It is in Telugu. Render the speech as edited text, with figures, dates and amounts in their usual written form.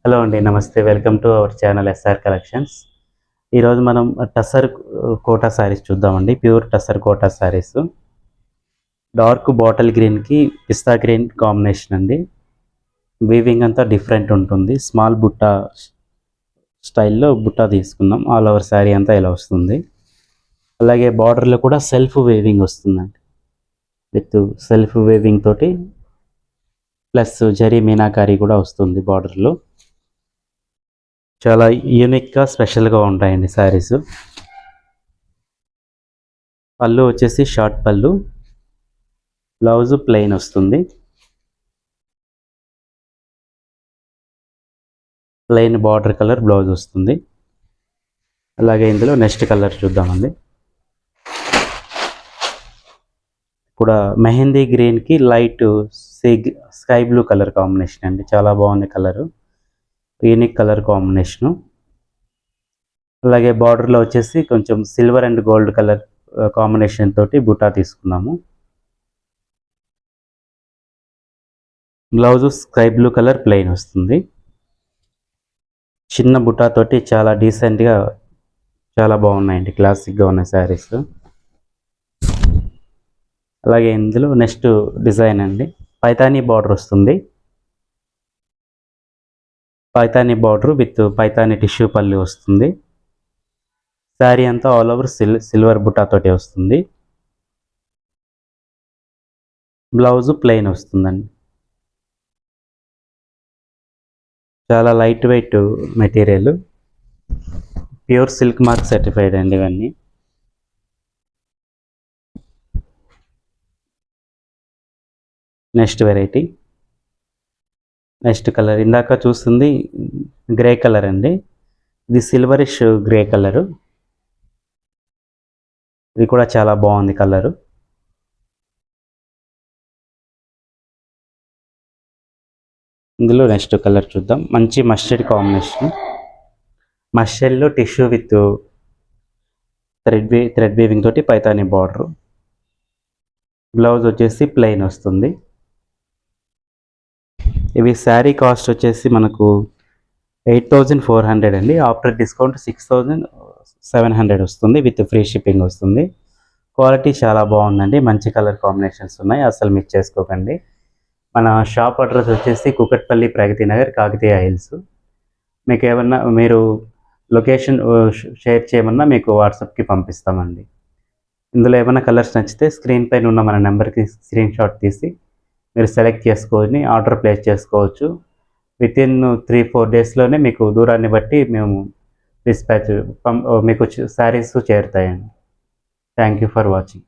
హలో అండి, నమస్తే. Welcome to our channel SR collections. ఈరోజు మనం టసర్ కోటా శారీస్ చూద్దామండి. Pure tussar Kota saris. Dark bottle గ్రీన్కి పిస్తా గ్రీన్ కాంబినేషన్ అండి. వీవింగ్ అంతా డిఫరెంట్ ఉంటుంది. స్మాల్ బుట్ట స్టైల్లో బుట్ట తీసుకున్నాం. ఆల్ ఓవర్ శారీ అంతా ఇలా వస్తుంది. అలాగే బార్డర్లో కూడా సెల్ఫ్ వేవింగ్ వస్తుందండి. విత్ సెల్ఫ్ వేవింగ్ తోటి ప్లస్ జరీ మీనాకారి కూడా వస్తుంది బార్డర్లో. చాలా యూనిక్గా స్పెషల్గా ఉంటాయండి శారీస్. పళ్ళు వచ్చేసి షార్ట్ పళ్ళు, బ్లౌజ్ ప్లెయిన్ వస్తుంది. ప్లెయిన్ బార్డర్ కలర్ బ్లౌజ్ వస్తుంది. అలాగే ఇందులో నెక్స్ట్ కలర్ చూద్దామండి. కూడా మెహందీ గ్రీన్కి light sky blue colour combination అండి. చాలా బాగుంది కలరు, యూనిక్ కలర్ కాంబినేషను. అలాగే బార్డర్లో వచ్చేసి కొంచెం silver and gold colour combination తోటి బుటా తీసుకున్నాము. Blouse sky blue colour plain వస్తుంది. చిన్న బుటా తోటి చాలా డీసెంట్గా చాలా బాగున్నాయండి, క్లాసిక్గా ఉన్నాయి శారీస్. అలాగే ఇందులో నెక్స్ట్ డిజైన్ అండి, పైతానీ బార్డర్ వస్తుంది. Paithani border with Paithani tissue పల్లి వస్తుంది. శారీ అంతా ఆల్ ఓవర్ సిల్వర్ బుటాతోటి వస్తుంది. బ్లౌజ్ ప్లెయిన్ వస్తుందండి. చాలా light weight material, pure silk mark certified అండి ఇవన్నీ. నెక్స్ట్ వెరైటీ, నెక్స్ట్ కలర్ ఇందాక చూస్తుంది గ్రే కలర్ అండి. ఇది సిల్వరిష్ గ్రే కలరు. ఇది కూడా చాలా బాగుంది కలరు. ఇందులో నెక్స్ట్ కలర్ చూద్దాం. మంచి మస్టర్డ్ కాంబినేషన్. మస్టర్డ్లో టిష్యూ విత్ థ్రెడ్ వీవింగ్ తోటి పైతానీ బార్డరు. బ్లౌజ్ వచ్చేసి ప్లెయిన్ వస్తుంది. ఇవి శారీ కాస్ట్ వచ్చేసి మనకు 8,400 అండి. ఆఫ్టర్ డిస్కౌంట్ 6,700 వస్తుంది. విత్ ఫ్రీ షిప్పింగ్ వస్తుంది. క్వాలిటీ చాలా బాగుందండి. మంచి కలర్ కాంబినేషన్స్ ఉన్నాయి, అసలు మిస్ చేసుకోకండి. మన షాప్ అడ్రస్ వచ్చేసి కుకట్పల్లి, ప్రగతి నగర్, కాకతీయ హిల్స్. మీకు ఏమన్నా మీరు లొకేషన్ షేర్ చేయమన్నా మీకు వాట్సాప్కి పంపిస్తామండి. ఇందులో ఏమైనా కలర్స్ నచ్చితే స్క్రీన్ పైన ఉన్న మన నెంబర్కి స్క్రీన్ షాట్ తీసి మీరు సెలెక్ట్ చేసుకొని ఆర్డర్ ప్లేస్ చేసుకోవచ్చు. వితిన్ 3-4 డేస్లోనే మీకు దూరాన్ని బట్టి మేము డిస్పాచ్ మీకు శారీస్ చేరుతాయండి. Thank you for watching.